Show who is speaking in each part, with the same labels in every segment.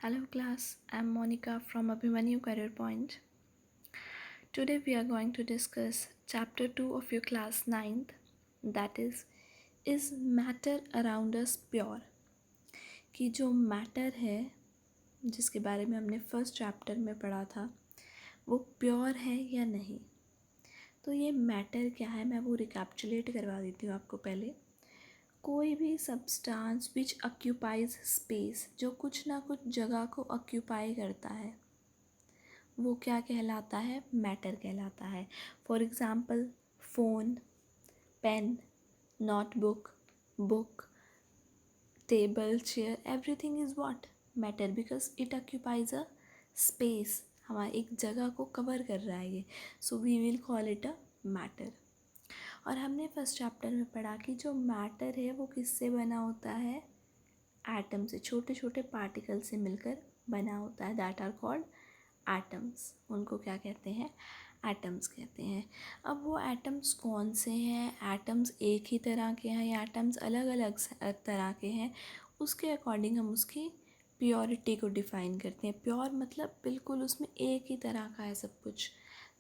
Speaker 1: Hello class, I'm Monica from Abhimanyu Career Point. Today we are going to discuss chapter 2 of your class 9th, that is matter around us pure? कि जो matter है जिसके बारे में हमने first chapter में पढ़ा था वो प्योर है या नहीं। तो ये मैटर क्या है मैं वो रिकैप्चुलेट करवा देती हूँ आपको पहले। कोई भी सब्सटेंस विच ऑक्यूपाइज स्पेस, जो कुछ ना कुछ जगह को ऑक्यूपाई करता है, वो क्या कहलाता है? मैटर कहलाता है। For example phone, pen, notebook, book, table, chair, everything is what? Matter, because it occupies a space, हमारा एक जगह को कवर कर रहा है ये, so we will call it a matter. और हमने फर्स्ट चैप्टर में पढ़ा कि जो मैटर है वो किससे बना होता है? एटम से, छोटे छोटे पार्टिकल से मिलकर बना होता है, दैट आर कॉल्ड एटम्स। उनको क्या कहते हैं? एटम्स कहते हैं। अब वो एटम्स कौन से हैं? एटम्स एक ही तरह के हैं या एटम्स अलग अलग तरह के हैं, उसके अकॉर्डिंग हम उसकी प्योरिटी को डिफ़ाइन करते हैं। प्योर मतलब बिल्कुल उसमें एक ही तरह का है सब कुछ,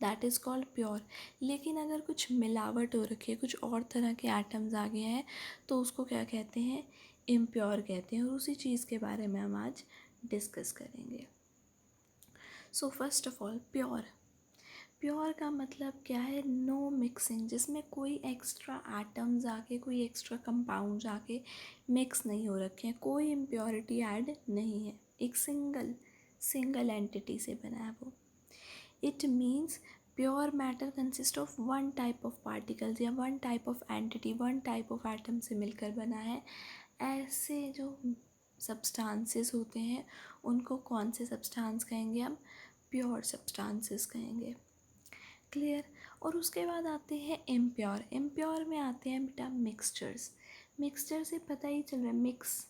Speaker 1: दैट इज़ कॉल्ड प्योर। लेकिन अगर कुछ मिलावट हो रखी है, कुछ और तरह के एटम्स आ गए हैं, तो उसको क्या कहते हैं? इम्प्योर कहते हैं। और उसी चीज़ के बारे में हम आज डिस्कस करेंगे। So first of all pure, pure का मतलब क्या है? नो मिक्सिंग, जिसमें कोई एक्स्ट्रा एटम्स आके, कोई एक्स्ट्रा कंपाउंड आके मिक्स नहीं हो रखे हैं, कोई इम्प्योरिटी ऐड नहीं है, एक सिंगल एंटिटी से बना है वो। It means pure matter consist of one type of particles या one type of entity, one type of atom से मिलकर बना है। ऐसे जो सब्सटेंसेस होते हैं उनको कौन से सब्सटेंस कहेंगे? हम प्योर सब्सटेंसेस कहेंगे। क्लियर? और उसके बाद आते हैं इम्प्योर। इम्प्योर में आते हैं बेटा मिक्सचर्स। मिक्सचर से पता ही चल रहा है, मिक्स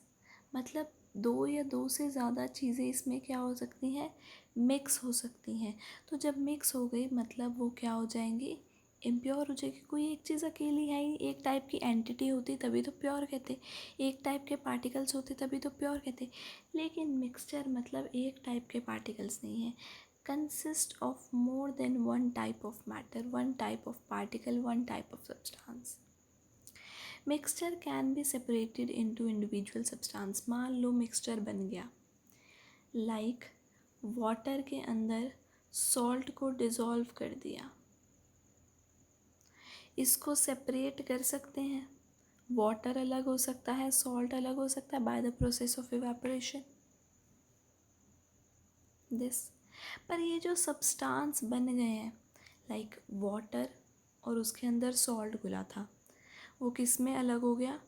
Speaker 1: मतलब दो या दो से ज़्यादा चीज़ें इसमें क्या हो सकती हैं? मिक्स हो सकती हैं। तो जब मिक्स हो गई मतलब वो क्या हो जाएंगी? इम्प्योर हो जाएगी। कोई एक चीज़ अकेली है ही, एक टाइप की एंटिटी होती तभी तो प्योर कहते, एक टाइप के पार्टिकल्स होते तभी तो प्योर कहते। लेकिन मिक्सचर मतलब एक टाइप के पार्टिकल्स नहीं है, consist of more than one type of matter, one type of particle, one type of substance. Mixture can be separated into individual substance. मान लो मिक्सचर बन गया, like वाटर के अंदर सॉल्ट को डिज़ोल्व कर दिया, इसको सेपरेट कर सकते हैं। वाटर अलग हो सकता है, सॉल्ट अलग हो सकता है by the process of evaporation this. पर ये जो सब्सटेंस बन गए हैं लाइक वाटर और उसके अंदर सॉल्ट घुला था, वो किस में अलग हो गया?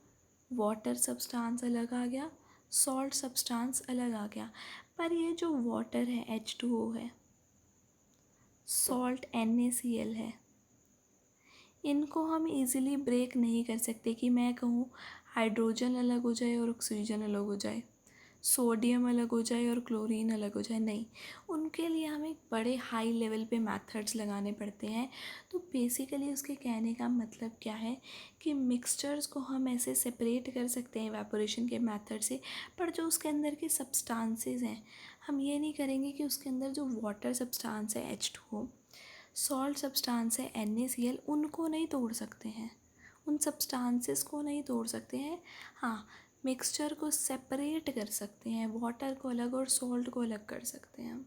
Speaker 1: वाटर सब्सटेंस अलग आ गया, सॉल्ट सब्सटेंस अलग आ गया। पर ये जो वाटर है H2O है, सॉल्ट NaCl है, इनको हम इजीली ब्रेक नहीं कर सकते कि मैं कहूँ हाइड्रोजन अलग हो जाए और ऑक्सीजन अलग हो जाए, सोडियम अलग हो जाए और क्लोरीन अलग हो जाए, नहीं। उनके लिए हमें बड़े हाई लेवल पे मेथड्स लगाने पड़ते हैं। तो बेसिकली उसके कहने का मतलब क्या है कि मिक्सचर्स को हम ऐसे सेपरेट कर सकते हैं इवेपोरेशन के मेथड से, पर जो उसके अंदर के सब्सटेंसेस हैं हम ये नहीं करेंगे कि उसके अंदर जो वाटर सब्सटेंस है H2O, सॉल्ट सब्सटेंस है NaCl, उनको नहीं तोड़ सकते हैं, उन सब्सटेंसेस को नहीं तोड़ सकते हैं। हाँ, मिक्सचर को सेपरेट कर सकते हैं, वाटर को अलग और सॉल्ट को अलग कर सकते हैं।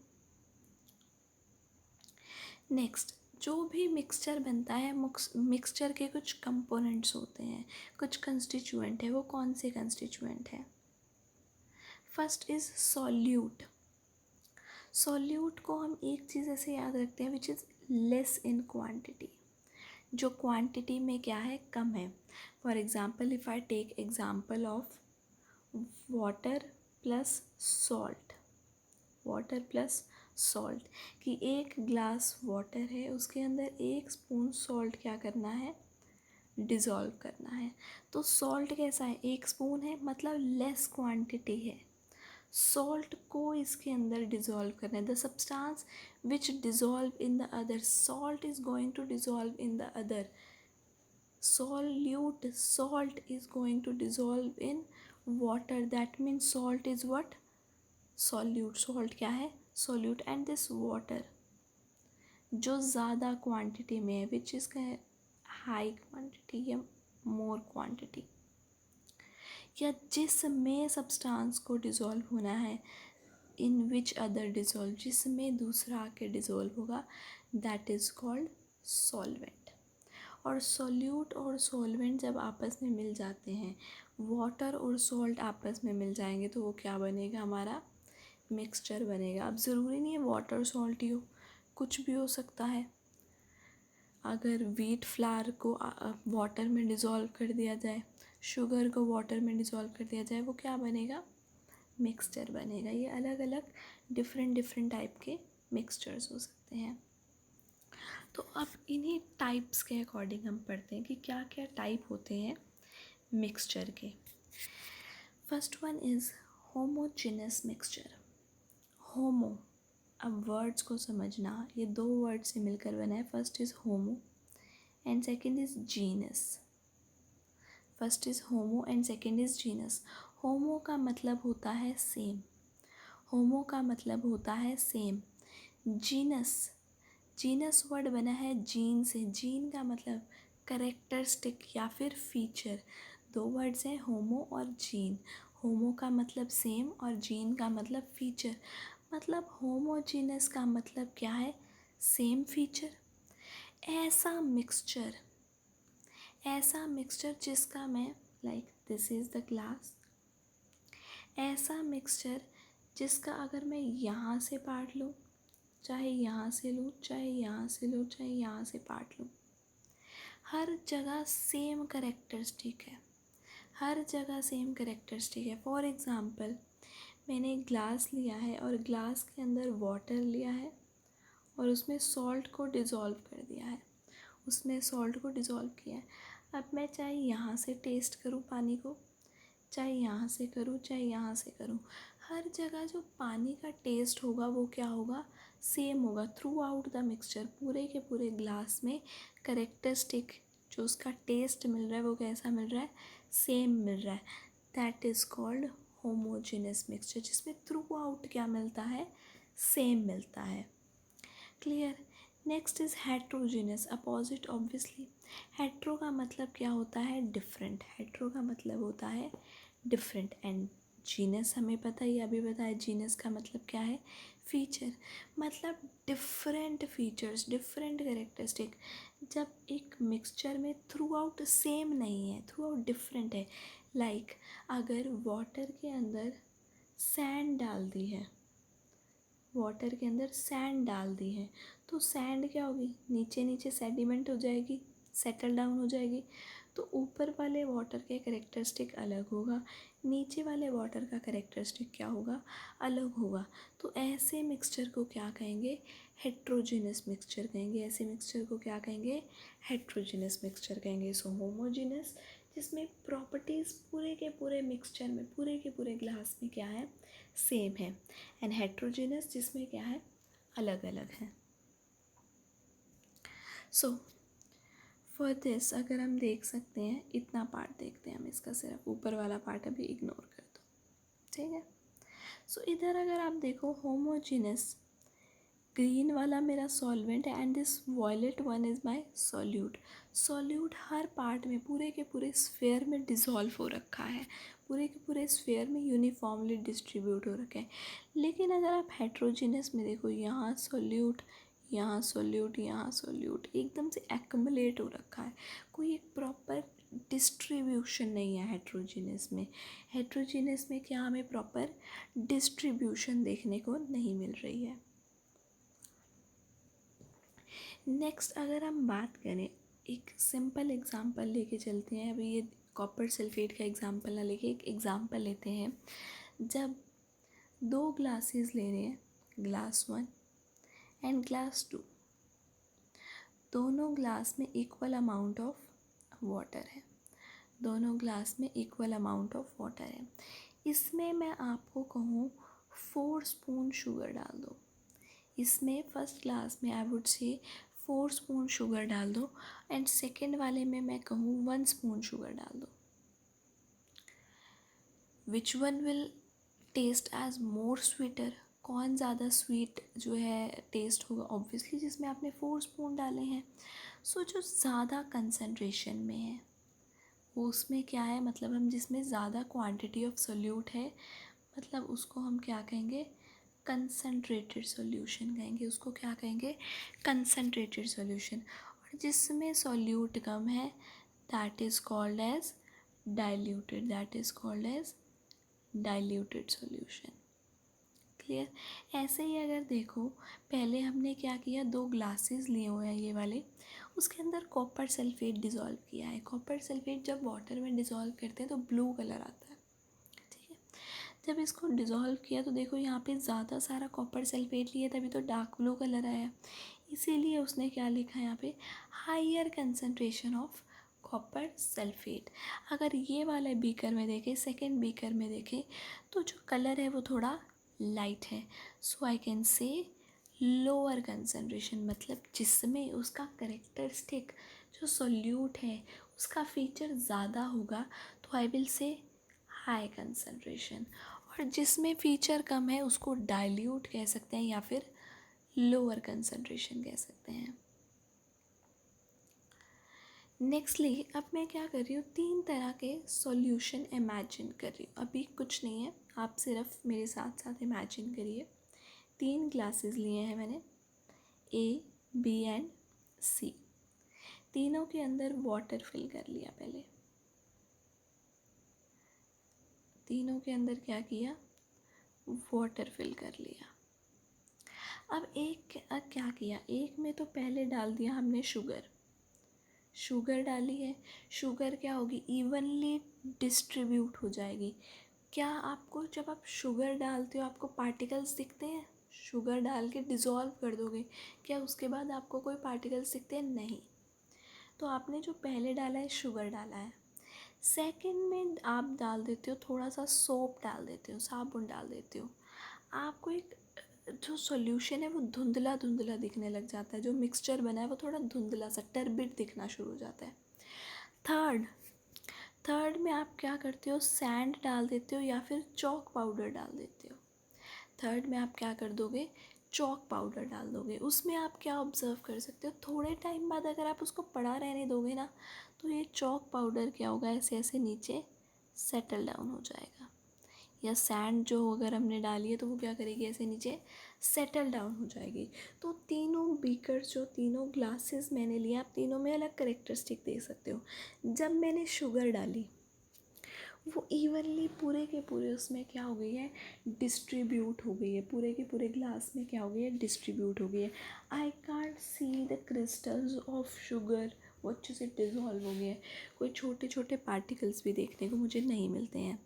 Speaker 1: नेक्स्ट, जो भी मिक्सचर बनता है, मिक्सचर के कुछ कंपोनेंट्स होते हैं, कुछ कंस्टिट्यूएंट है। वो कौन से कंस्टिट्यूएंट है? First is solute. सॉल्यूट को हम एक चीज़ ऐसे याद रखते हैं which is less in quantity, जो क्वांटिटी में क्या है? कम है। For example if I take example of water plus salt, water plus salt, कि एक ग्लास वाटर है उसके अंदर 1 स्पून सॉल्ट क्या करना है? डिज़ोल्व करना है। तो सॉल्ट कैसा है? 1 स्पून है, मतलब लेस क्वांटिटी है। सॉल्ट को इसके अंदर डिज़ोल्व करना है, the substance which dissolve in the other, salt is going to dissolve in the other, solute salt is going to dissolve in water, that means salt is what? Solute, salt क्या है, solute, and this water जो ज़्यादा quantity में है, which is का high quantity या more quantity, या जिसमें सब्सटेंस को डिज़ोल्व होना है, इन विच अदर डिज़ोल्व, जिसमें दूसरा आके डिज़ोल्व होगा, दैट इज़ कॉल्ड सॉल्वेंट। और सॉल्यूट और सॉल्वेंट जब आपस में मिल जाते हैं, वाटर और सॉल्ट आपस में मिल जाएंगे, तो वो क्या बनेगा, हमारा मिक्सचर बनेगा। अब ज़रूरी नहीं है वाटर सॉल्ट ही हो, कुछ भी हो सकता है। अगर व्हीट फ्लावर को वाटर में डिज़ोल्व कर दिया जाए, शुगर को वाटर में डिज़ोल्व कर दिया जाए, वो क्या बनेगा, मिक्सचर बनेगा। ये अलग अलग डिफरेंट टाइप के मिक्सचर्स हो सकते हैं। तो अब इन्हीं टाइप्स के अकॉर्डिंग हम पढ़ते हैं कि क्या क्या टाइप होते हैं मिक्सचर के। First one is homogenous mixture. Homo, अब वर्ड्स को समझना, ये दो वर्ड से मिलकर बना है। First is homo and second is genus. First is homo and second is genus. Homo का मतलब होता है सेम, होमो का मतलब होता है सेम। जीनस, जीनस वर्ड बना है जीन से, जीन का मतलब करेक्टरिस्टिक या फिर फीचर। दो वर्ड्स हैं, होमो और जीन। होमो का मतलब सेम और जीन का मतलब फीचर। मतलब होमोजीनस का मतलब क्या है, सेम फीचर। ऐसा मिक्सचर, ऐसा मिक्सचर जिसका मैं like this is the glass, ऐसा मिक्सचर जिसका अगर मैं यहाँ से पार्ट लूँ, चाहे यहाँ से लूँ, चाहे यहाँ से लूँ, चाहे यहाँ से पार्ट लूँ, हर जगह सेम करेक्टरिस्टिक है, हर जगह सेम करेक्टरिस्टिक है। फॉर एग्ज़ाम्पल, मैंने एक ग्लास लिया है और ग्लास के अंदर वाटर लिया है और उसमें सॉल्ट को डिज़ोल्व कर दिया है, उसमें सॉल्ट को डिज़ोल्व किया है। अब मैं चाहे यहाँ से टेस्ट करूँ पानी को, चाहे यहाँ से करूँ, चाहे यहाँ से करूँ, हर जगह जो पानी का टेस्ट होगा वो क्या होगा, सेम होगा थ्रू आउट द मिक्सचर। पूरे के पूरे ग्लास में करेक्टरिस्टिक जो उसका टेस्ट मिल रहा है वो कैसा मिल रहा है, सेम मिल रहा है। That is called homogeneous mixture, जिसमें थ्रू आउट क्या मिलता है, सेम मिलता है। Clear. Next is heterogeneous, opposite obviously. Hetero का मतलब क्या होता है, डिफरेंट। हेट्रो का मतलब होता है डिफरेंट। एंड जीनस हमें पता ही, अभी बताया, जीनस का मतलब क्या है, फीचर। मतलब डिफरेंट फीचर्स, डिफरेंट करेक्टरिस्टिक। जब एक मिक्सचर में थ्रू आउट सेम नहीं है, थ्रू आउट डिफरेंट है। लाइक अगर वाटर के अंदर सैंड डाल दी है, वाटर के अंदर सैंड डाल दी है, तो सैंड क्या होगी, नीचे नीचे सेडिमेंट हो जाएगी, सेटल डाउन हो जाएगी। तो ऊपर वाले वाटर के करेक्टरिस्टिक अलग होगा, नीचे वाले वाटर का करेक्टरिस्टिक क्या होगा, अलग होगा। तो ऐसे मिक्सचर को क्या कहेंगे, हेट्रोजीनस मिक्सचर कहेंगे। ऐसे मिक्सचर को क्या कहेंगे, हेट्रोजीनस मिक्सचर कहेंगे। सो होमोजीनस जिसमें प्रॉपर्टीज़ पूरे के पूरे मिक्सचर में, पूरे के पूरे ग्लास में क्या है, सेम है। एंड हेट्रोजीनस जिसमें क्या है, अलग अलग है। सो फॉर दिस अगर हम देख सकते हैं, इतना पार्ट देखते हैं हम इसका, सिर्फ ऊपर वाला पार्ट अभी इग्नोर कर दो, ठीक है। सो इधर अगर आप देखो, होमोजीनस ग्रीन वाला मेरा सॉल्वेंट है and this violet one is my solute. Solute हर पार्ट में, पूरे के पूरे स्फेयर में डिज़ोल्व हो रखा है, पूरे के पूरे स्फेयर में यूनिफॉर्मली डिस्ट्रीब्यूट हो रखा है। लेकिन अगर आप हेट्रोजीनस में देखो, यहाँ सॉल्यूट, यहाँ सॉल्यूट, यहाँ सॉल्यूट, एकदम से एक्युमुलेट हो रखा है, कोई एक प्रॉपर डिस्ट्रीब्यूशन नहीं है हेट्रोजीनस में। हेट्रोजीनस में क्या हमें प्रॉपर डिस्ट्रीब्यूशन देखने को नहीं मिल रही है। नेक्स्ट अगर हम बात करें, एक सिंपल एग्जांपल लेके चलते हैं। अभी ये कॉपर सल्फेट का एग्जांपल ना लेके एक एग्जांपल लेते हैं। जब दो ग्लासेस ले रहे हैं, ग्लास 1 एंड ग्लास 2, दोनों ग्लास में इक्वल अमाउंट ऑफ वाटर है, दोनों ग्लास में इक्वल अमाउंट ऑफ वाटर है। इसमें मैं आपको कहूँ 4 स्पून शुगर डाल दो। इसमें फर्स्ट ग्लास में I would say 4 spoon sugar डाल दो एंड सेकेंड वाले में मैं कहूँ 1 स्पून शुगर डाल दो। Which one will taste as more sweeter, कौन ज़्यादा स्वीट जो है टेस्ट होगा, ऑब्वियसली जिसमें आपने 4 स्पून डाले हैं। सो जो ज़्यादा कंसनट्रेशन में है वो उसमें क्या है, मतलब हम जिसमें ज़्यादा क्वांटिटी ऑफ सोल्यूट है, मतलब उसको हम क्या कहेंगे, कंसनट्रेटेड सॉल्यूशन कहेंगे। उसको क्या कहेंगे, कंसनट्रेटेड सॉल्यूशन। और जिसमें सॉल्यूट कम है that is called as diluted, that is called as diluted solution. Clear. ऐसे ही अगर देखो, पहले हमने क्या किया, 2 ग्लासेस लिए हुए हैं ये वाले, उसके अंदर कॉपर सल्फेट डिज़ोल्व किया है। कॉपर सल्फेट जब वाटर में डिज़ोल्व करते हैं तो ब्लू कलर आता है, ठीक है। जब इसको डिज़ोल्व किया तो देखो यहाँ पे ज़्यादा सारा कॉपर सल्फेट लिया, तभी तो डार्क ब्लू कलर आया। इसीलिए उसने क्या लिखा है यहाँ पे, higher concentration of copper sulphate. अगर ये वाले बीकर में देखें, सेकेंड बीकर में देखें, तो जो कलर है वो थोड़ा लाइट है। So I can say lower concentration, मतलब जिसमें उसका करेक्टरिस्टिक जो सोल्यूट है उसका फीचर ज़्यादा होगा तो I will say high concentration. और जिसमें फीचर कम है उसको डाइल्यूट कह सकते हैं या फिर लोअर कंसनट्रेशन कह सकते हैं। नेक्स्टली अब मैं क्या कर रही हूँ, 3 तरह के सॉल्यूशन इमेजिन कर रही हूँ। अभी कुछ नहीं है, आप सिर्फ मेरे साथ साथ इमेजिन करिए। 3 ग्लासेस लिए हैं मैंने, ए, बी एंड सी। तीनों के अंदर वाटर फिल कर लिया पहले। तीनों के अंदर क्या किया, वाटर फिल कर लिया। अब क्या किया, एक में तो पहले डाल दिया हमने शुगर डाली है। शुगर क्या होगी, इवनली डिस्ट्रीब्यूट हो जाएगी। क्या आपको जब आप शुगर डालते हो आपको पार्टिकल्स दिखते हैं, शुगर डाल के डिज़ोल्व कर दोगे, क्या उसके बाद आपको कोई पार्टिकल्स दिखते हैं, नहीं। तो आपने जो पहले डाला है शुगर डाला है, सेकंड में आप डाल देते हो थोड़ा सा सोप डाल देते हो, साबुन डाल देते हो, आपको एक जो सॉल्यूशन है वो धुंधला धुंधला दिखने लग जाता है। जो मिक्सचर बना है वो थोड़ा धुंधला सा टर्बिड दिखना शुरू हो जाता है। थर्ड में आप क्या करते हो, सैंड डाल देते हो या फिर चॉक पाउडर डाल देते हो। थर्ड में आप क्या कर दोगे, चॉक पाउडर डाल दोगे। उसमें आप क्या ऑब्ज़र्व कर सकते हो, थोड़े टाइम बाद अगर आप उसको पड़ा रहने दोगे ना तो ये चॉक पाउडर क्या होगा, ऐसे ऐसे नीचे सेटल डाउन हो जाएगा। या सैंड जो अगर हमने डाली है तो वो क्या करेगी, ऐसे नीचे सेटल डाउन हो जाएगी। तो तीनों बीकर्स, जो तीनों ग्लासेस मैंने लिए, आप तीनों में अलग करेक्टरिस्टिक देख सकते हो। जब मैंने शुगर डाली वो इवनली पूरे के पूरे उसमें क्या हो गई है, डिस्ट्रीब्यूट हो गई है, पूरे के पूरे ग्लास में क्या हो गई है, डिस्ट्रीब्यूट हो गई है। I can't see the crystals of sugar, वो अच्छे से डिज़ोल्व हो गए हैं, कोई छोटे छोटे पार्टिकल्स भी देखने को मुझे नहीं मिलते हैं।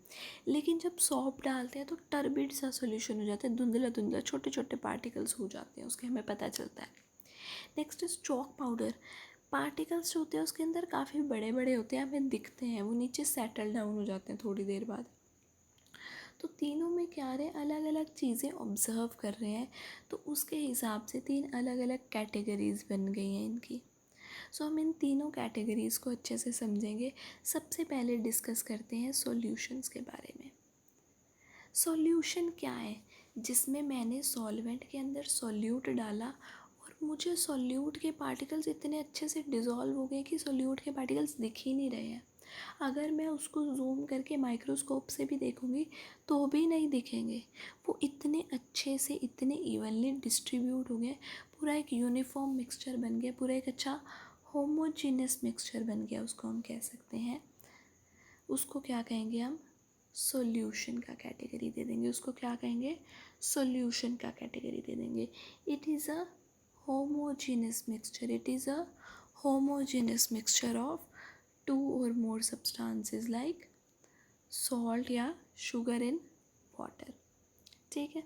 Speaker 1: लेकिन जब सॉप डालते हैं तो टर्बिड सा सोल्यूशन हो जाता है, धुंधला धुंधला छोटे छोटे पार्टिकल्स हो जाते हैं उसके, हमें पता चलता है। Next is chalk powder. Particles जो होते हैं उसके अंदर काफ़ी बड़े बड़े होते हैं, हमें दिखते हैं, वो नीचे सेटल डाउन हो जाते हैं थोड़ी देर बाद। तो तीनों में क्या रहे, अलग अलग चीज़ें ऑब्ज़र्व कर रहे हैं, तो उसके हिसाब से 3 अलग अलग कैटेगरीज़ बन गई हैं इनकी। सो हम इन तीनों कैटेगरीज़ को अच्छे से समझेंगे। सबसे पहले डिस्कस करते हैं सॉल्यूशंस के बारे में। सॉल्यूशन क्या है, जिसमें मैंने सॉल्वेंट के अंदर सॉल्यूट डाला और मुझे सॉल्यूट के पार्टिकल्स इतने अच्छे से डिज़ोल्व हो गए कि सॉल्यूट के पार्टिकल्स दिख ही नहीं रहे हैं। अगर मैं उसको जूम करके माइक्रोस्कोप से भी देखूँगी तो भी नहीं दिखेंगे, वो इतने अच्छे से इतने इवनली डिस्ट्रीब्यूट हो गए, पूरा एक यूनिफॉर्म मिक्सचर बन गया, पूरा एक अच्छा होमोजीनियस मिक्सचर बन गया, उसको हम कह सकते हैं। उसको क्या कहेंगे हम, सॉल्यूशन का कैटेगरी दे देंगे। उसको क्या कहेंगे, सॉल्यूशन का कैटेगरी दे देंगे। It is a homogeneous mixture, it is a homogeneous mixture of 2 or more substances like salt या शुगर इन वाटर। ठीक है,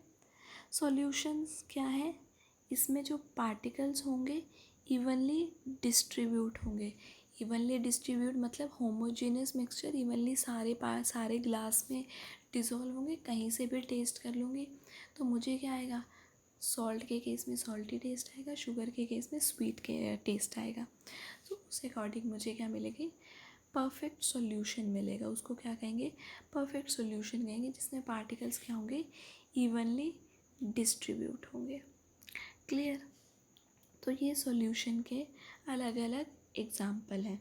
Speaker 1: सॉल्यूशंस क्या है, इसमें जो पार्टिकल्स होंगे इवनली डिस्ट्रीब्यूट होंगे। इवनली डिस्ट्रीब्यूट मतलब होमोजेनियस मिक्सचर इवनली सारे ग्लास में डिज़ोल्व होंगे। कहीं से भी टेस्ट कर लूँगी तो मुझे क्या आएगा, सॉल्ट के केस में सॉल्टी टेस्ट आएगा, शुगर के केस में स्वीट के टेस्ट आएगा। तो उस अकॉर्डिंग मुझे क्या मिलेगी, परफेक्ट सॉल्यूशन मिलेगा। उसको क्या कहेंगे? परफेक्ट सॉल्यूशन कहेंगे, जिसमें पार्टिकल्स क्या होंगे? इवनली डिस्ट्रीब्यूट होंगे। क्लियर? तो ये सॉल्यूशन के अलग अलग एग्जाम्पल हैं।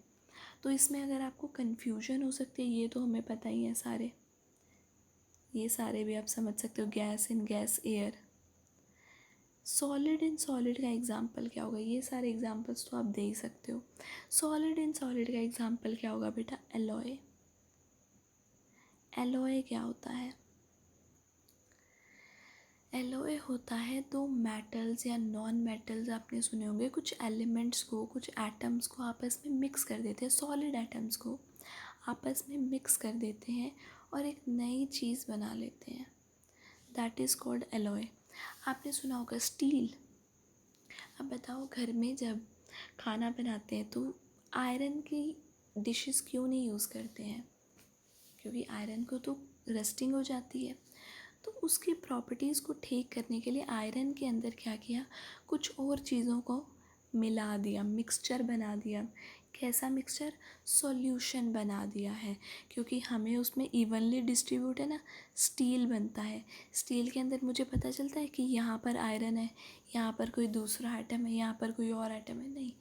Speaker 1: तो इसमें अगर आपको कन्फ्यूजन हो सकती है, ये तो हमें पता ही है सारे, ये सारे भी आप समझ सकते हो, gas in gas, air. Solid in solid का एग्जाम्पल क्या होगा? ये सारे एग्जाम्पल्स तो आप दे ही सकते हो। सॉलिड इन सॉलिड का एग्जाम्पल क्या होगा बेटा? एलॉय। एलॉय क्या होता है? एलॉय होता है दो मेटल्स या नॉन मेटल्स, आपने सुने होंगे, कुछ एलिमेंट्स को, कुछ एटम्स को आपस में मिक्स कर देते हैं, सॉलिड एटम्स को आपस में मिक्स कर देते हैं और एक नई चीज़ बना लेते हैं। That is called alloy. आपने सुना होगा स्टील। अब बताओ, घर में जब खाना बनाते हैं तो आयरन की डिशेस क्यों नहीं यूज़ करते हैं? क्योंकि आयरन को तो रस्टिंग हो जाती है। तो उसकी प्रॉपर्टीज़ को ठीक करने के लिए आयरन के अंदर क्या किया? कुछ और चीज़ों को मिला दिया, मिक्सचर बना दिया। कैसा मिक्सचर? सॉल्यूशन बना दिया है, क्योंकि हमें उसमें इवनली डिस्ट्रीब्यूट है ना, स्टील बनता है। स्टील के अंदर मुझे पता चलता है कि यहाँ पर आयरन है, यहाँ पर कोई दूसरा आइटम है, यहाँ पर कोई और आइटम है, नहीं,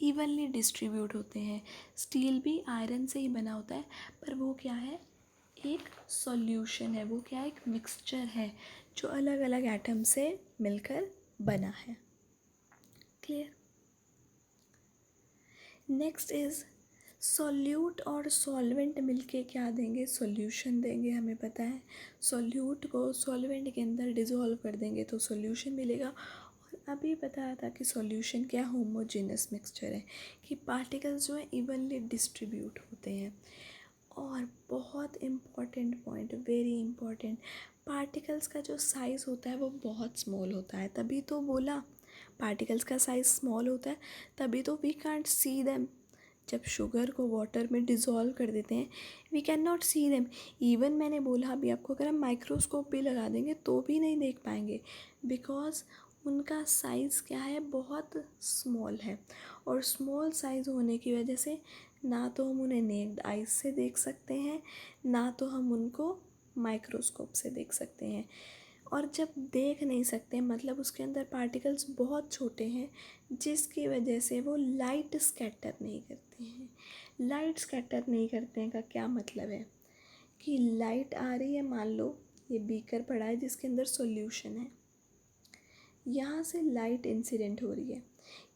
Speaker 1: इवनली डिस्ट्रीब्यूट होते हैं। स्टील भी आयरन से ही बना होता है, पर वो क्या है? एक सॉल्यूशन है। वो क्या है? एक मिक्सचर है जो अलग अलग एटम से मिलकर बना है। क्लियर? नेक्स्ट इज सॉल्यूट और सॉल्वेंट मिलके क्या देंगे? सॉल्यूशन देंगे। हमें पता है सॉल्यूट को सॉल्वेंट के अंदर डिज़ोल्व कर देंगे तो सॉल्यूशन मिलेगा। और अभी बताया था कि सॉल्यूशन क्या होमोजेनस मिक्सचर है, कि पार्टिकल्स जो है इवनली डिस्ट्रीब्यूट होते हैं। और बहुत important point, very important, particles का जो साइज़ होता है वो बहुत स्मॉल होता है। तभी तो बोला पार्टिकल्स का साइज़ स्मॉल होता है, तभी तो वी कांट सी देम। जब शुगर को वाटर में डिज़ोल्व कर देते हैं, we can not see them. Even मैंने बोला अभी आपको, अगर हम माइक्रोस्कोप भी लगा देंगे तो भी नहीं देख पाएंगे, बिकॉज उनका साइज़ क्या है? बहुत स्मॉल है। और स्मॉल साइज़ होने की वजह से ना तो हम उन्हें नेक्ड आइज से देख सकते हैं, ना तो हम उनको माइक्रोस्कोप से देख सकते हैं। और जब देख नहीं सकते, मतलब उसके अंदर पार्टिकल्स बहुत छोटे हैं, जिसकी वजह से वो लाइट स्कैटर नहीं करते हैं। लाइट स्कैटर नहीं करते हैं का क्या मतलब है? कि लाइट आ रही है, मान लो ये बीकर पड़ा है जिसके अंदर सॉल्यूशन है, यहाँ से लाइट इंसिडेंट हो रही है।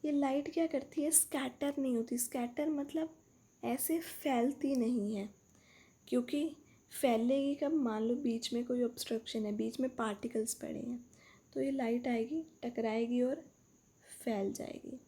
Speaker 1: ये लाइट क्या करती है? स्कैटर नहीं होती। स्कैटर मतलब ऐसे फैलती नहीं है, क्योंकि फैलेगी कब? मान लो बीच में कोई ऑब्स्ट्रक्शन है, बीच में पार्टिकल्स पड़े हैं, तो ये लाइट आएगी, टकराएगी और फैल जाएगी।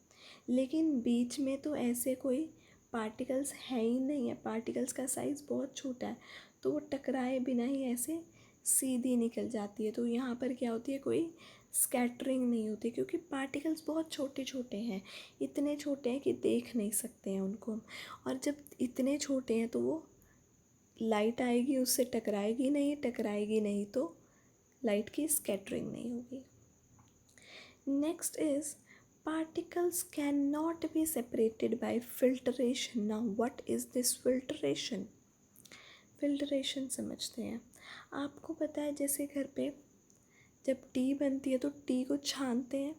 Speaker 1: लेकिन बीच में तो ऐसे कोई पार्टिकल्स है ही नहीं है, पार्टिकल्स का साइज़ बहुत छोटा है, तो वो टकराए बिना ही ऐसे सीधी निकल जाती है। तो यहाँ पर क्या होती है? कोई स्कैटरिंग नहीं होती, क्योंकि पार्टिकल्स बहुत छोटे छोटे हैं, इतने छोटे हैं कि देख नहीं सकते हैं उनको। और जब इतने छोटे हैं तो वो लाइट आएगी, उससे टकराएगी नहीं, टकराएगी नहीं तो लाइट की स्कैटरिंग नहीं होगी। Next is particles cannot be separated by filtration. Now what is this filtration? Filtration समझते हैं। आपको पता है जैसे घर पे जब टी बनती है तो टी को छानते हैं,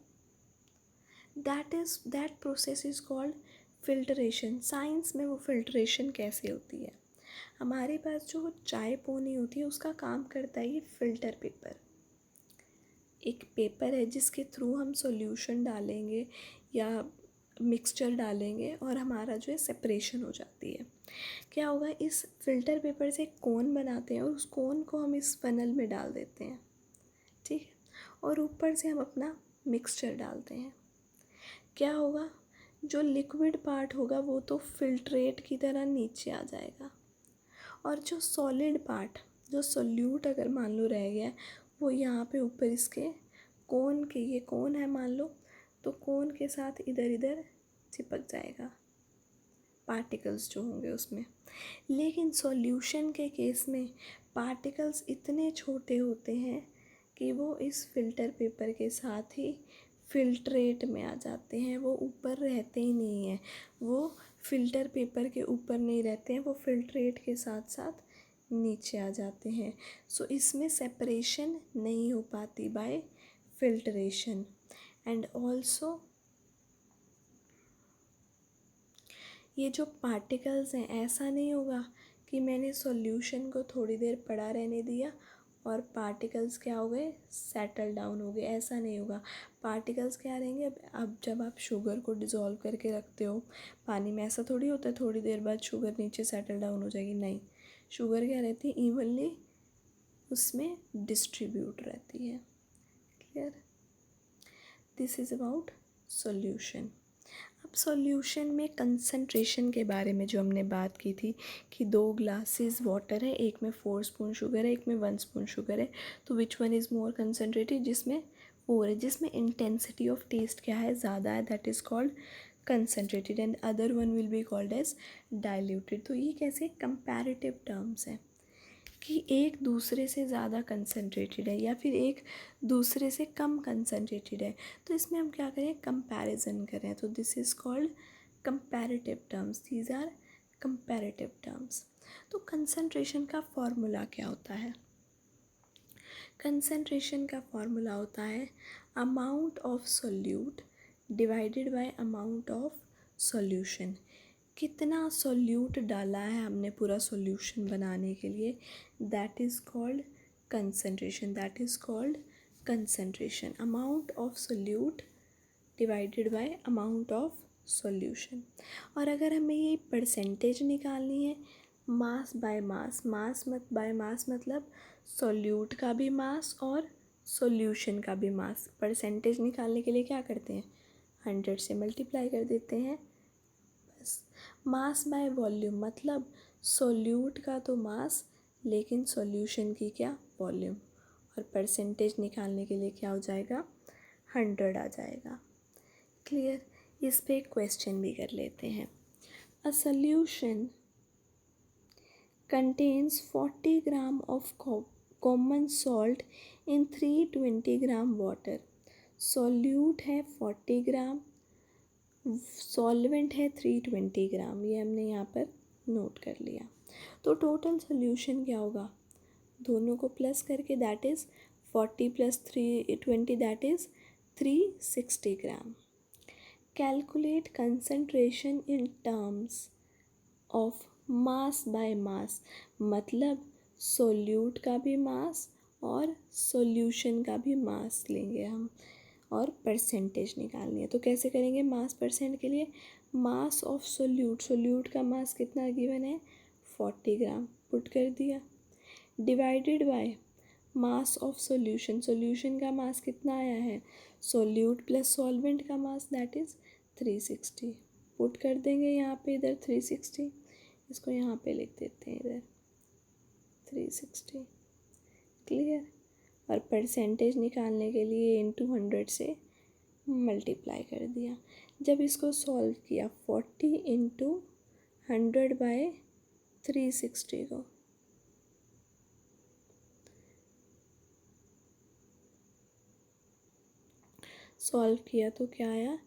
Speaker 1: that process is called filtration. Science में वो फिल्ट्रेशन कैसे होती है? हमारे पास जो चाय पोनी होती है उसका काम करता है ये फ़िल्टर पेपर। एक पेपर है जिसके थ्रू हम सॉल्यूशन डालेंगे या मिक्सचर डालेंगे और हमारा जो है सेपरेशन हो जाती है। क्या होगा? इस फ़िल्टर पेपर से एक कोन बनाते हैं और उस कोन को हम इस फनल में डाल देते हैं, ठीक है, और ऊपर से हम अपना मिक्सचर डालते हैं। क्या होगा? जो लिक्विड पार्ट होगा वो तो फिल्ट्रेट की तरह नीचे आ जाएगा, और जो सॉलिड पार्ट, जो सोल्यूट अगर मान लो रह गया है, वो यहाँ पे ऊपर इसके कोन के, ये कोन है मान लो, तो कोन के साथ इधर इधर चिपक जाएगा पार्टिकल्स जो होंगे उसमें। लेकिन सॉल्यूशन के केस में पार्टिकल्स इतने छोटे होते हैं कि वो इस फ़िल्टर पेपर के साथ ही फिल्ट्रेट में आ जाते हैं, वो ऊपर रहते ही नहीं हैं, वो फ़िल्टर पेपर के ऊपर नहीं रहते हैं, वो फिल्ट्रेट के साथ साथ नीचे आ जाते हैं। सो इसमें सेपरेशन नहीं हो पाती बाय फिल्ट्रेशन। एंड ऑल्सो ये जो पार्टिकल्स हैं, ऐसा नहीं होगा कि मैंने सॉल्यूशन को थोड़ी देर पड़ा रहने दिया और पार्टिकल्स क्या हो गए, सेटल डाउन हो गए, ऐसा नहीं होगा। पार्टिकल्स क्या रहेंगे, अब जब आप शुगर को डिज़ोल्व करके रखते हो पानी में, ऐसा थोड़ी होता है थोड़ी देर बाद शुगर नीचे सेटल डाउन हो जाएगी, नहीं। शुगर क्या रहती है, इवनली उसमें डिस्ट्रीब्यूट रहती है। Clear? This is about solution. अब सॉल्यूशन में कंसंट्रेशन के बारे में जो हमने बात की थी कि 2 ग्लासेस वाटर है, एक में 4 स्पून शुगर है, एक में 1 स्पून शुगर है, तो which one is more concentrated, जिसमें 4 है, जिसमें इंटेंसिटी ऑफ टेस्ट क्या है, ज़्यादा है, that is called concentrated, and other one will be called as diluted. तो ये कैसे कंपैरेटिव टर्म्स हैं कि एक दूसरे से ज़्यादा कंसनट्रेटेड है या फिर एक दूसरे से कम कंसनट्रेटेड है, तो इसमें हम क्या करें, कंपैरिजन करें, तो this is called comparative terms, these are comparative terms. तो कंसनट्रेशन का फॉर्मूला क्या होता है, कंसनट्रेशन का फॉर्मूला होता है amount of solute divided by amount of solution. कितना सोल्यूट डाला है हमने पूरा सॉल्यूशन बनाने के लिए, that is called concentration, that is called concentration, amount of solute divided by amount of solution. और अगर हमें ये परसेंटेज निकालनी है, मास बाय मास, मास मत बाय मास मतलब सोल्यूट का भी मास और सॉल्यूशन का भी मास, परसेंटेज निकालने के लिए क्या करते हैं, 100 से मल्टीप्लाई कर देते हैं। मास बाय वॉल्यूम मतलब सोल्यूट का तो मास लेकिन सॉल्यूशन की क्या, वॉल्यूम, और परसेंटेज निकालने के लिए क्या हो जाएगा, 100 आ जाएगा। क्लियर? इस पे एक क्वेश्चन भी कर लेते हैं। A solution contains 40 gram of common salt in 320 gram water। Solute है 40 ग्राम, सॉल्वेंट है 320 ग्राम, ये हमने यहाँ पर नोट कर लिया। तो टोटल सॉल्यूशन क्या होगा, दोनों को प्लस करके that is 40 + 320 that is 360 gram. Calculate concentration in terms of mass by mass, मतलब सोल्यूट का भी मास और सॉल्यूशन का भी मास लेंगे हम और परसेंटेज निकालनी है। तो कैसे करेंगे, मास परसेंट के लिए मास ऑफ सोल्यूट, सोल्यूट का मास कितना गिवन है 40 ग्राम, पुट कर दिया, divided by mass of solution, solution का मास कितना आया है, सोल्यूट प्लस सॉल्वेंट का मास दैट इज़ 360, पुट कर देंगे यहाँ पे, इधर 360, इसको यहाँ पे लिख देते हैं इधर 360। क्लियर? और परसेंटेज निकालने के लिए इनटू 100 से मल्टीप्लाई कर दिया। जब इसको सॉल्व किया 40 इंटू 100 बाय 360 को, सॉल्व किया तो क्या आया,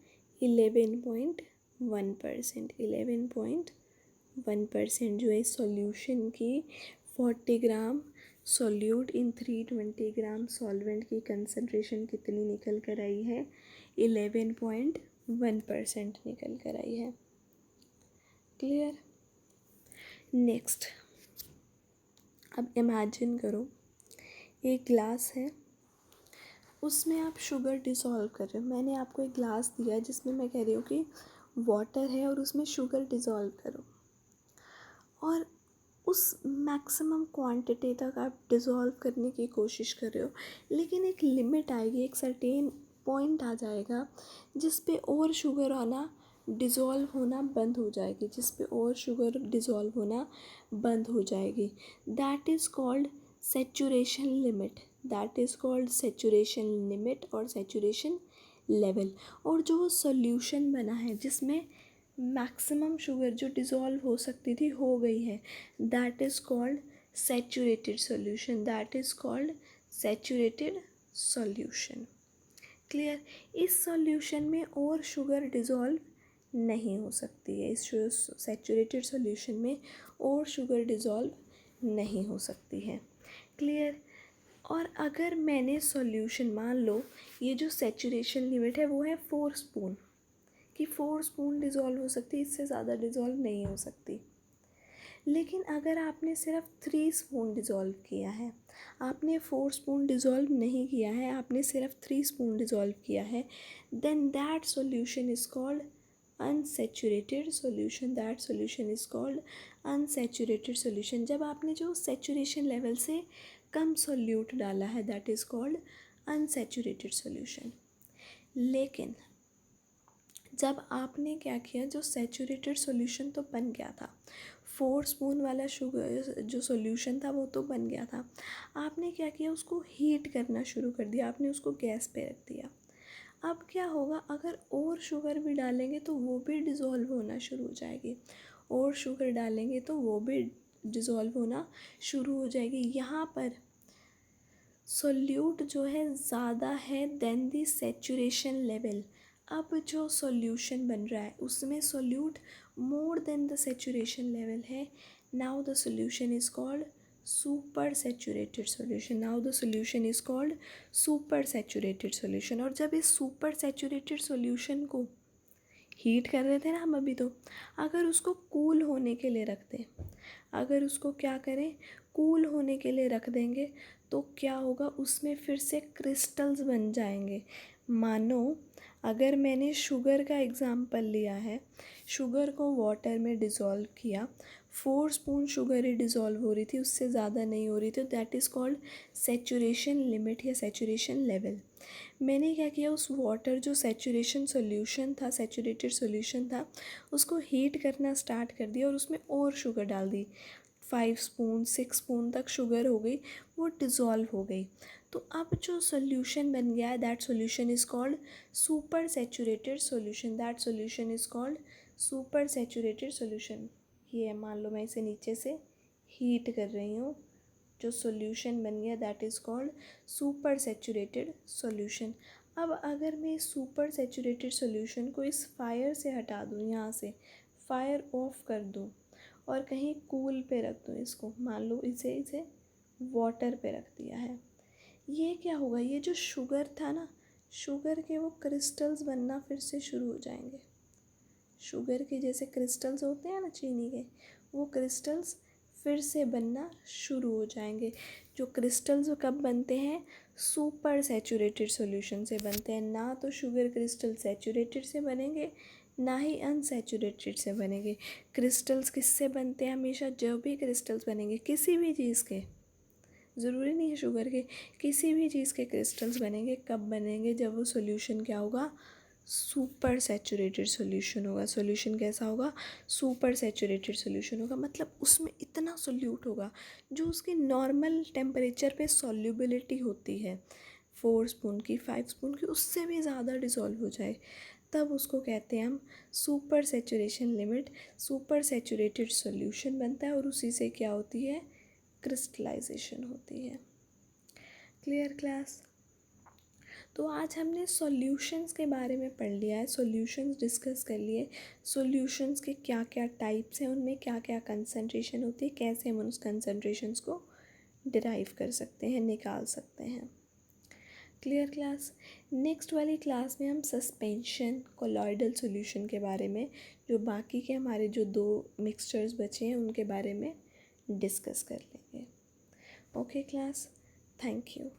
Speaker 1: 11.1%, 11.1% जो है सॉल्यूशन की 40 ग्राम सोल्यूट इन 320 ग्राम सॉल्वेंट की कंसंट्रेशन कितनी निकल कर आई है, 11.1% निकल कर आई है। क्लियर? नेक्स्ट, अब इमेजिन करो एक ग्लास है, उसमें आप शुगर डिसॉल्व कर रहे हो, मैंने आपको एक ग्लास दिया है जिसमें मैं कह रही हूँ कि वाटर है और उसमें शुगर डिसॉल्व करो, और उस मैक्सिमम क्वांटिटी तक आप डिसॉल्व करने की कोशिश कर रहे हो, लेकिन एक लिमिट आएगी, एक सर्टेन पॉइंट आ जाएगा जिस पे और शुगर आना डिसॉल्व होना बंद हो जाएगी, जिस पे और शुगर डिसॉल्व होना बंद हो जाएगी, that is called saturation limit, that is called saturation limit और सैचुरेशन लेवल। और जो सॉल्यूशन बना है जिसमें मैक्सिमम शुगर जो डिज़ोल्व हो सकती थी हो गई है, that is called saturated solution, that is called saturated solution. Clear? इस सॉल्यूशन में और शुगर डिज़ोल्व नहीं हो सकती है। इस सैचुरेटेड सॉल्यूशन में और शुगर डिज़ोल्व नहीं हो सकती है। क्लियर। और अगर मैंने सॉल्यूशन, मान लो ये जो सैचुरेशन लिमिट है वो है 4 स्पून, कि 4 स्पून डिज़ोल्व हो सकती है, इससे ज़्यादा डिज़ोल्व नहीं हो सकती। लेकिन अगर आपने सिर्फ 3 स्पून डिज़ोल्व किया है, आपने 4 स्पून डिज़ोल्व नहीं किया है, आपने सिर्फ 3 स्पून डिज़ोल्व किया है, then that solution is called unsaturated solution. That solution is called unsaturated solution. जब आपने जो सैचुरेशन लेवल से कम सॉल्यूट डाला है, that is called unsaturated solution. लेकिन जब आपने क्या किया, जो सैचुरेटेड सॉल्यूशन तो बन गया था, 4 स्पून वाला शुगर जो सॉल्यूशन था वो तो बन गया था, आपने क्या किया, उसको हीट करना शुरू कर दिया, आपने उसको गैस पे रख दिया। अब क्या होगा, अगर और शुगर भी डालेंगे तो वो भी डिज़ोल्व होना शुरू हो जाएगी, और शुगर डालेंगे तो वो भी डिज़ोल्व होना शुरू हो जाएगी। यहाँ पर सोल्यूट जो है ज़्यादा है देन दी सैचुरेशन लेवल। अब जो सॉल्यूशन बन रहा है उसमें solute more than the saturation level है। Now the solution is called super saturated solution. Now the solution is called super saturated solution. और जब इस सुपर सैचुरेटेड सॉल्यूशन को हीट कर रहे थे ना हम अभी, तो अगर उसको कूल होने के लिए रख दें, अगर उसको क्या करें, कूल होने के लिए रख देंगे, तो क्या होगा, उसमें फिर से क्रिस्टल्स बन जाएंगे। मानो अगर मैंने शुगर का एग्ज़ाम्पल लिया है, शुगर को वाटर में डिज़ोल्व किया, 4 स्पून शुगर ही डिज़ोल्व हो रही थी, उससे ज़्यादा नहीं हो रही थी, that is called saturation limit या सैचुरेशन लेवल। मैंने क्या किया, उस वाटर जो सैचुरेशन सॉल्यूशन था, सैचुरेटेड सॉल्यूशन था, उसको हीट करना स्टार्ट कर दिया और उसमें और शुगर डाल दी। 5 स्पून 6 स्पून तक शुगर हो गई, वो डिज़ोल्व हो गई। तो अब जो सॉल्यूशन बन गया है, that solution is called super saturated solution. That solution is called super saturated solution. ये मान लो मैं इसे नीचे से हीट कर रही हूँ, जो सॉल्यूशन बन गया that is called super saturated solution. अब अगर मैं इस सुपर सैचुरेटेड सॉल्यूशन को इस फायर से हटा दूँ, यहाँ से फायर ऑफ कर दूँ और कहीं कूल पे रख दूँ इसको, मान लो इसे वाटर पे रख दिया है, ये क्या होगा, ये जो शुगर था ना, शुगर के वो क्रिस्टल्स बनना फिर से शुरू हो जाएंगे। शुगर के जैसे क्रिस्टल्स होते हैं ना चीनी के, वो क्रिस्टल्स फिर से बनना शुरू हो जाएंगे। जो क्रिस्टल्स कब बनते हैं, सुपर सैचुरेटेड सॉल्यूशन से बनते हैं। ना तो शुगर क्रिस्टल सैचुरेटेड से बनेंगे, ना ही अनसैचुरेटेड से बनेंगे। क्रिस्टल्स किससे बनते हैं, हमेशा जब भी क्रिस्टल्स बनेंगे किसी भी चीज़ के, ज़रूरी नहीं है शुगर के, किसी भी चीज़ के क्रिस्टल्स बनेंगे, कब बनेंगे, जब वो सॉल्यूशन क्या होगा, सुपर सैचुरेटेड सॉल्यूशन होगा। सॉल्यूशन कैसा होगा, सुपर सैचुरेटेड सॉल्यूशन होगा, मतलब उसमें इतना सोल्यूट होगा जो उसकी नॉर्मल टेम्परेचर पे सॉल्युबिलिटी होती है 4 स्पून की, 5 स्पून की, उससे भी ज़्यादा डिज़ोल्व हो जाए, तब उसको कहते हैं हम super saturation limit. Super saturated solution बनता है और उसी से क्या होती है, क्रिस्टलाइजेशन होती है। Clear class. तो आज हमने सॉल्यूशंस के बारे में पढ़ लिया है, सॉल्यूशंस डिस्कस कर लिए, सॉल्यूशंस के क्या क्या टाइप्स हैं, उनमें क्या क्या कंसंट्रेशन होती है, कैसे हम उस कंसंट्रेशंस को डिराइव कर सकते हैं, निकाल सकते हैं। Clear class. नेक्स्ट वाली क्लास में हम सस्पेंशन कोलॉइडल सॉल्यूशन के बारे में, जो बाकी के हमारे जो 2 मिक्सचर्स बचे हैं उनके बारे में डिस्कस कर लेंगे। Okay class, thank you.